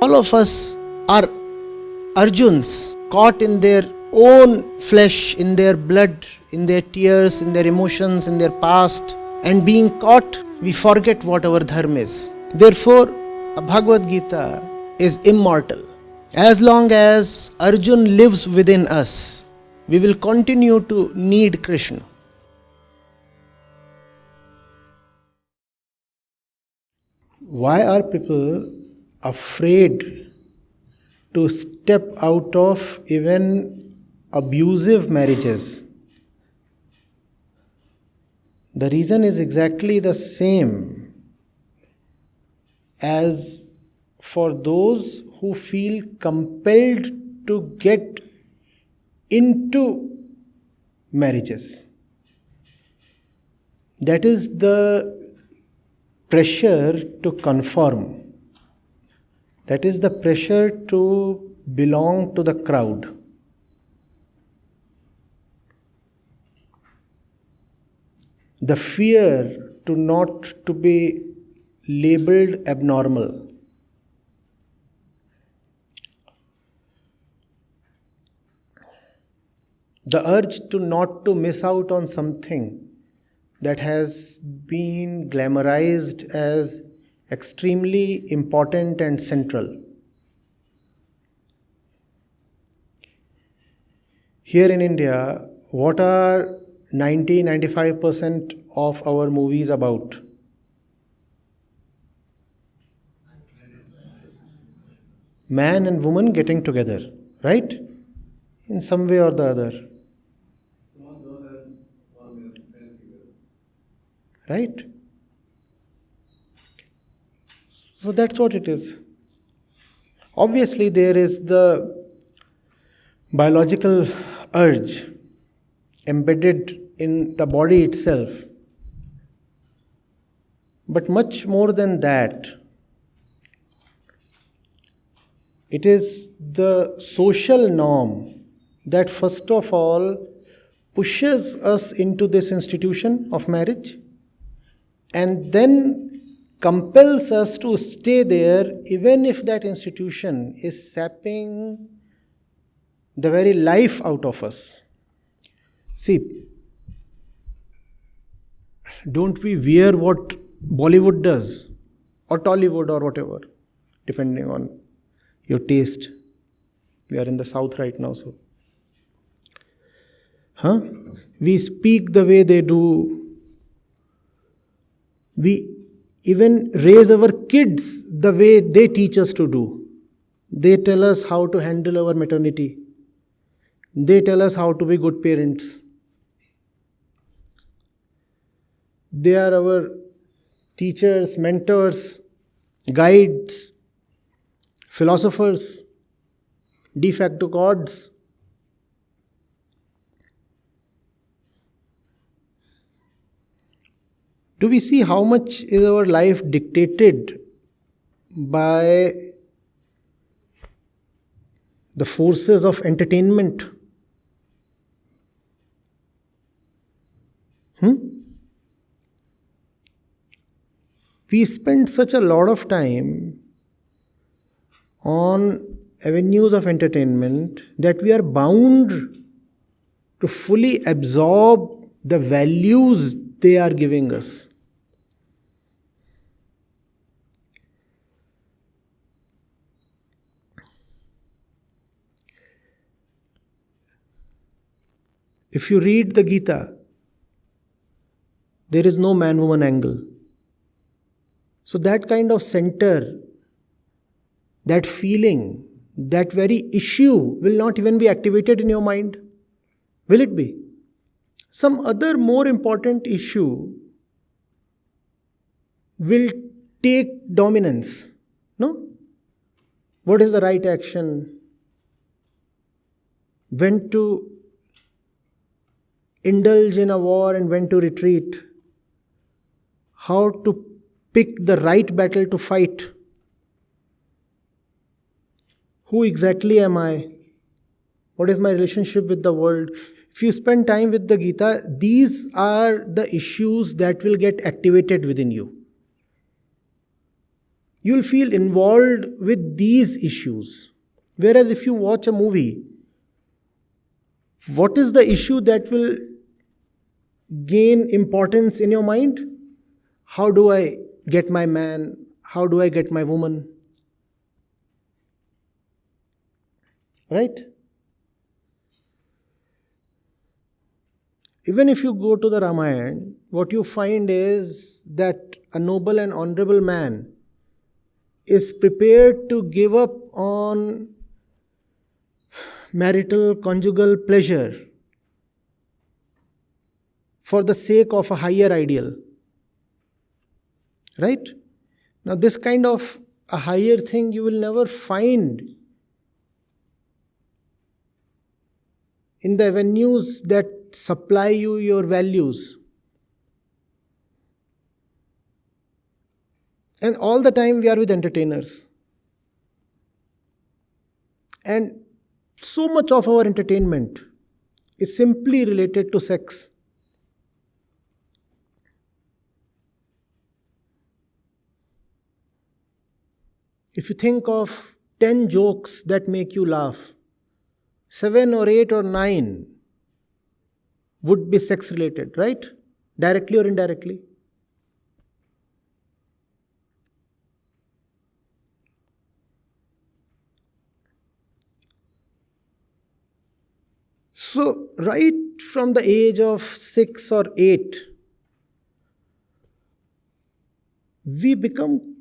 All of us are Arjuns, caught in their own flesh, in their blood, in their tears, in their emotions, in their past. And being caught, we forget what our dharma is. Therefore, a Bhagavad Gita is immortal. As long as Arjun lives within us, we will continue to need Krishna. Why are people afraid to step out of even abusive marriages? The reason is exactly the same as for those who feel compelled to get into marriages. That is the pressure to conform. That is the pressure to belong to the crowd. The fear not to be labeled abnormal. The urge not to miss out on something that has been glamorized as extremely important and central. Here in India, what are 90-95% of our movies about? Man and woman getting together, right? In some way or the other. Right? So that's what it is. Obviously, there is the biological urge embedded in the body itself. But much more than that, it is the social norm that first of all pushes us into this institution of marriage and then compels us to stay there even if that institution is sapping the very life out of us. See, don't we wear what Bollywood does, or Tollywood, or whatever, depending on your taste? We are in the South right now, so. We speak the way they do. We even raise our kids the way they teach us to do. They tell us how to handle our maternity. They tell us how to be good parents. They are our teachers, mentors, guides, philosophers, de facto gods. Do we see how much is our life dictated by the forces of entertainment? We spend such a lot of time on avenues of entertainment that we are bound to fully absorb the values they are giving us. If you read the Gita, there is no man-woman angle. So that kind of center, that feeling, that very issue will not even be activated in your mind. Will it be? Some other more important issue will take dominance. No? What is the right action? When to indulge in a war and when to retreat? How to pick the right battle to fight? Who exactly am I? What is my relationship with the world? If you spend time with the Gita, these are the issues that will get activated within you. you'll feel involved with these issues. Whereas if you watch a movie, what is the issue that will gain importance in your mind? How do I get my man? How do I get my woman? Right? Even if you go to the Ramayana, what you find is that a noble and honorable man is prepared to give up on marital, conjugal pleasure for the sake of a higher ideal. Right? Now, this kind of a higher thing you will never find in the avenues that supply you your values. And all the time we are with entertainers. And so much of our entertainment is simply related to sex. If you think of 10 jokes that make you laugh, 7 or 8 or 9 would be sex related, right? Directly or indirectly. So, right from the age of 6 or 8, we become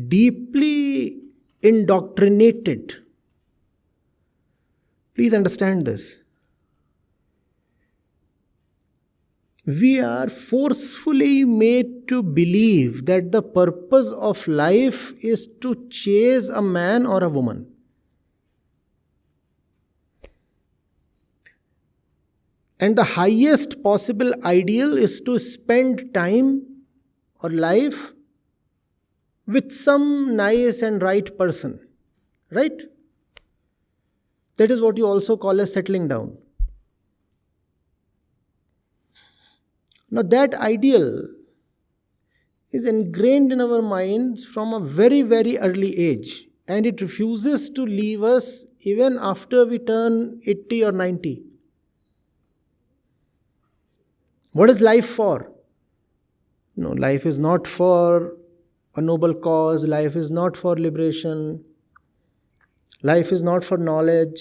deeply indoctrinated. Please understand this. We are forcefully made to believe that the purpose of life is to chase a man or a woman. And the highest possible ideal is to spend time or life with some nice and right person. Right? That is what you also call as settling down. Now that ideal is ingrained in our minds from a very, very early age, and it refuses to leave us even after we turn 80 or 90. What is life for? No, life is not for a noble cause. Life is not for liberation. Life is not for knowledge.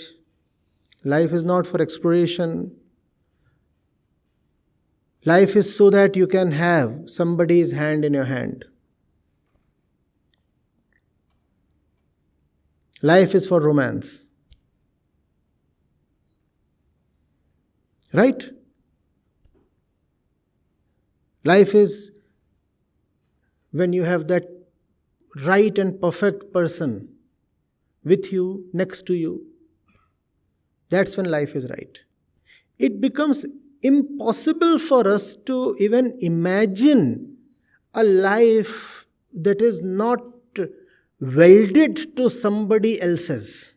Life is not for exploration. Life is so that you can have somebody's hand in your hand. Life is for romance. Right? Life is when you have that right and perfect person with you, next to you. That's when life is right. It becomes impossible for us to even imagine a life that is not welded to somebody else's.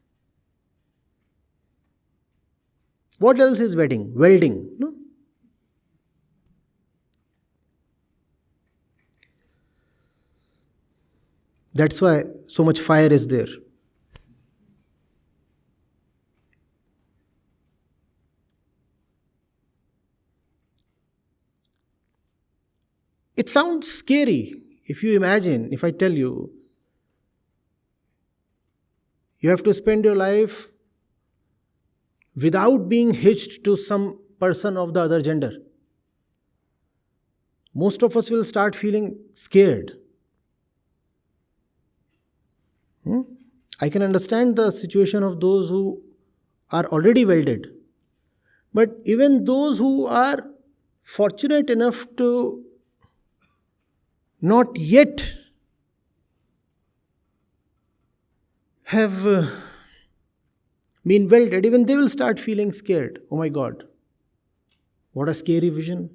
What else is wedding? Welding, no? That's why so much fire is there. It sounds scary if you imagine, if I tell you, you have to spend your life without being hitched to some person of the other gender. Most of us will start feeling scared. I can understand the situation of those who are already welded. But even those who are fortunate enough to not yet have been welded, even they will start feeling scared. Oh my God, what a scary vision.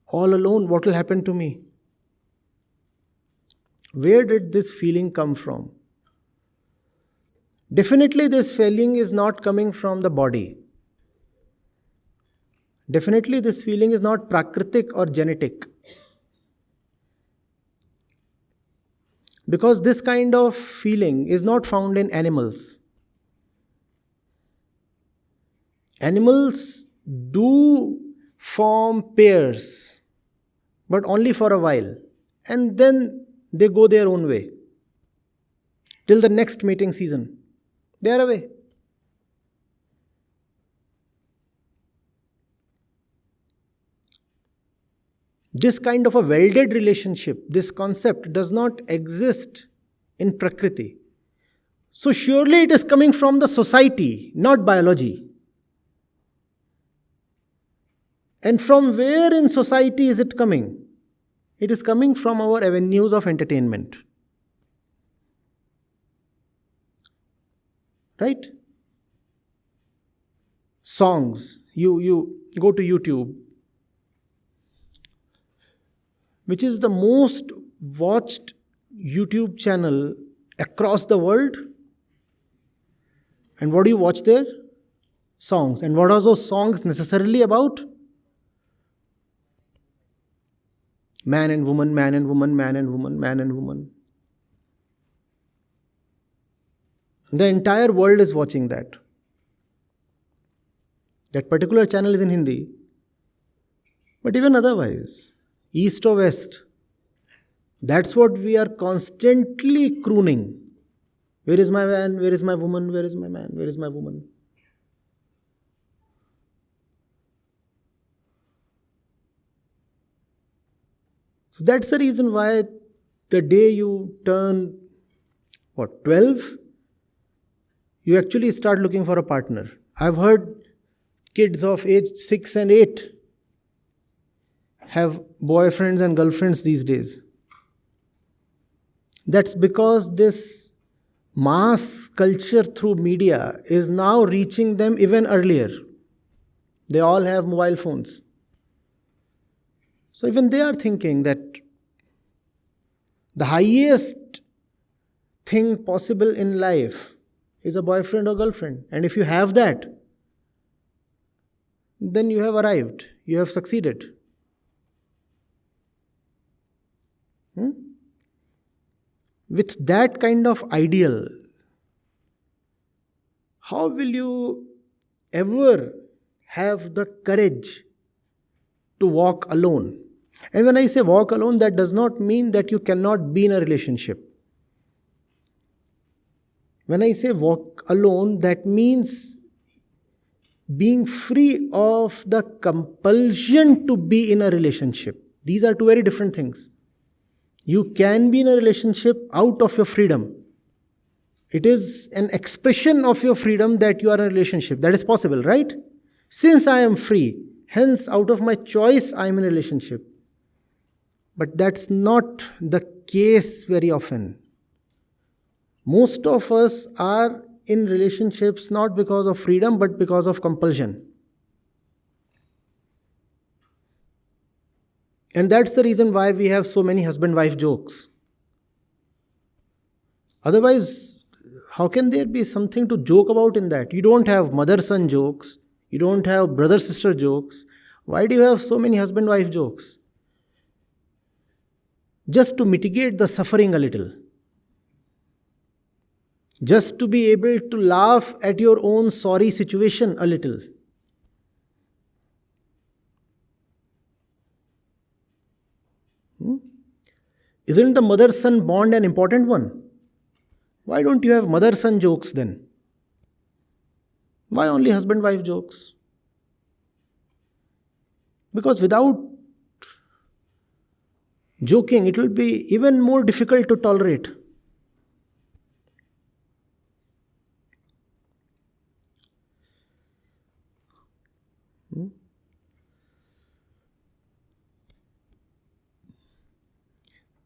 All alone, what will happen to me? Where did this feeling come from? Definitely this feeling is not coming from the body. Definitely this feeling is not prakritic or genetic. Because this kind of feeling is not found in animals. Animals do form pairs, but only for a while. And then they go their own way. Till the next mating season. They are away. This kind of a welded relationship, this concept does not exist in Prakriti. So surely it is coming from the society, not biology. And from where in society is it coming? It is coming from our avenues of entertainment. Right? Songs. You go to YouTube. Which is the most watched YouTube channel across the world. And what do you watch there? Songs. And what are those songs necessarily about? Man and woman, man and woman, man and woman, man and woman. The entire world is watching that. That particular channel is in Hindi. But even otherwise, east or west, that's what we are constantly crooning. Where is my man? Where is my woman? Where is my man? Where is my woman? So that's the reason why the day you turn, 12? You actually start looking for a partner. I've heard kids of age 6 and 8 have boyfriends and girlfriends these days. That's because this mass culture through media is now reaching them even earlier. They all have mobile phones. So even they are thinking that the highest thing possible in life is a boyfriend or girlfriend. And if you have that, then you have arrived. You have succeeded. With that kind of ideal, how will you ever have the courage to walk alone? And when I say walk alone, that does not mean that you cannot be in a relationship. When I say walk alone, that means being free of the compulsion to be in a relationship. These are two very different things. You can be in a relationship out of your freedom. It is an expression of your freedom that you are in a relationship. That is possible, right? Since I am free, hence out of my choice I am in a relationship. But that's not the case very often. Most of us are in relationships not because of freedom but because of compulsion. And that's the reason why we have so many husband-wife jokes. Otherwise, how can there be something to joke about in that? You don't have mother-son jokes. You don't have brother-sister jokes. Why do you have so many husband-wife jokes? Just to mitigate the suffering a little. Just to be able to laugh at your own sorry situation a little. Isn't the mother-son bond an important one? Why don't you have mother-son jokes then? Why only husband-wife jokes? Because without joking, it will be even more difficult to tolerate.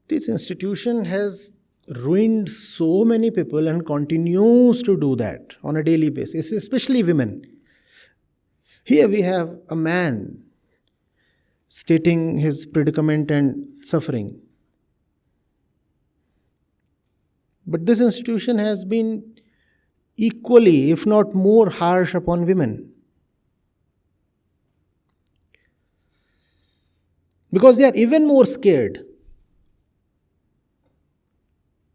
This institution has ruined so many people and continues to do that on a daily basis, especially women. Here we have a man stating his predicament and suffering. But this institution has been equally, if not more, harsh upon women. Because they are even more scared.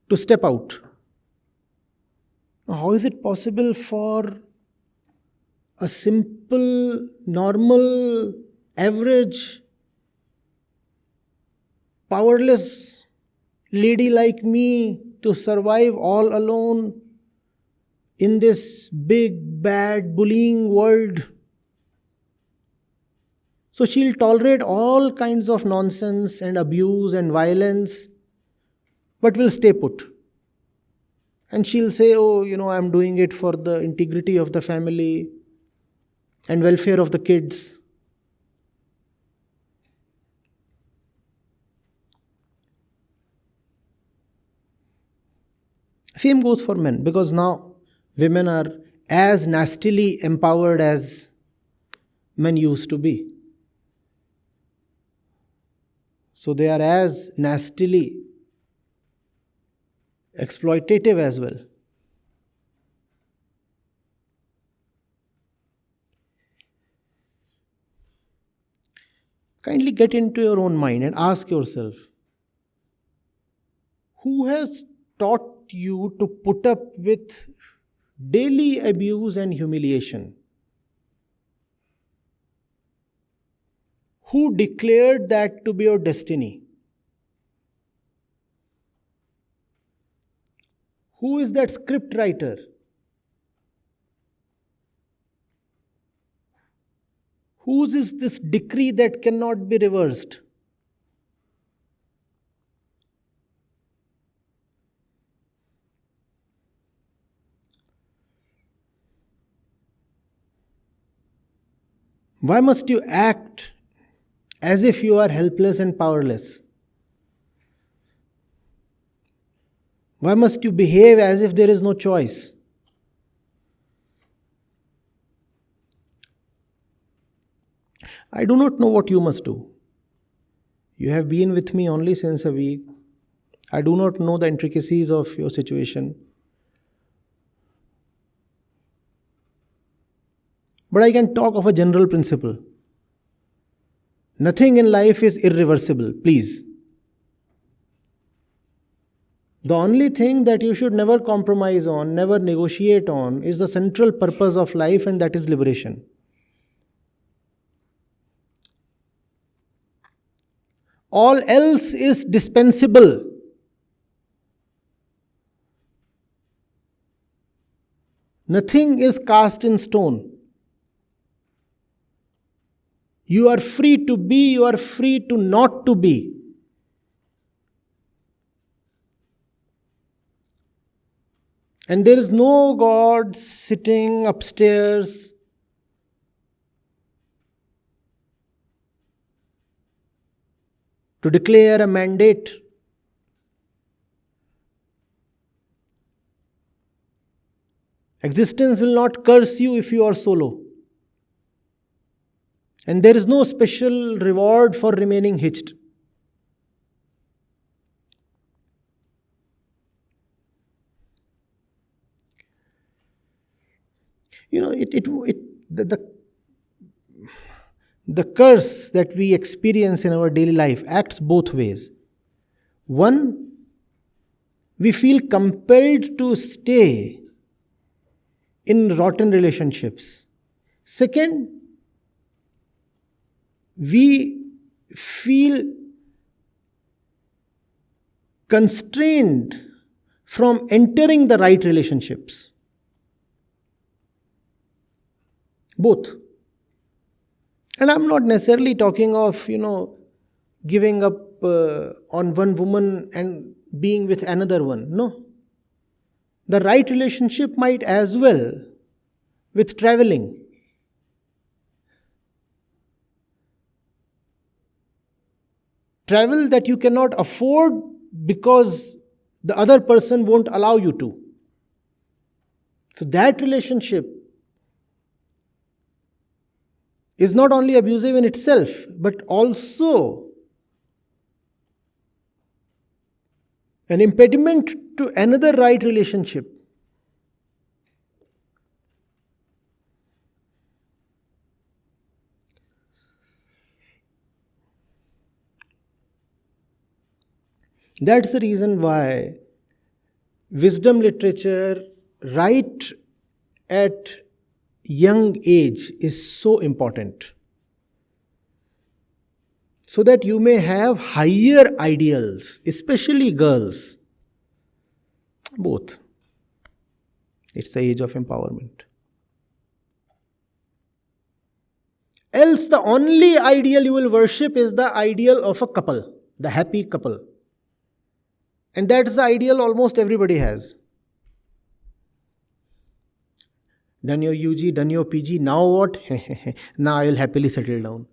to step out. Now, how is it possible for a simple, normal, average, powerless lady like me to survive all alone in this big, bad, bullying world? So she'll tolerate all kinds of nonsense and abuse and violence, but will stay put. And she'll say, oh, I'm doing it for the integrity of the family and welfare of the kids. Same goes for men, because now women are as nastily empowered as men used to be. So they are as nastily exploitative as well. Kindly get into your own mind and ask yourself, who has taught you to put up with daily abuse and humiliation? Who declared that to be your destiny? Who is that script writer? Whose is this decree that cannot be reversed? Why must you act as if you are helpless and powerless? Why must you behave as if there is no choice? I do not know what you must do. You have been with me only since a week. I do not know the intricacies of your situation. But I can talk of a general principle. Nothing in life is irreversible, please. The only thing that you should never compromise on, never negotiate on, is the central purpose of life, and that is liberation. All else is dispensable. Nothing is cast in stone. You are free to be, you are free to not to be. And there is no God sitting upstairs to declare a mandate. Existence will not curse you if you are solo. And there is no special reward for remaining hitched. The curse that we experience in our daily life acts both ways. One, we feel compelled to stay in rotten relationships. Second, we feel constrained from entering the right relationships. Both. And I'm not necessarily talking of, giving up on one woman and being with another one. No. The right relationship might as well with traveling. Travel that you cannot afford because the other person won't allow you to. So that relationship is not only abusive in itself, but also an impediment to another right relationship. That's the reason why wisdom literature right at young age is so important, so that you may have higher ideals, especially girls. Both. It's the age of empowerment. Else, the only ideal you will worship is the ideal of a couple, the happy couple. And that's the ideal almost everybody has. Done your UG, done your PG, now what? Now I will happily settle down.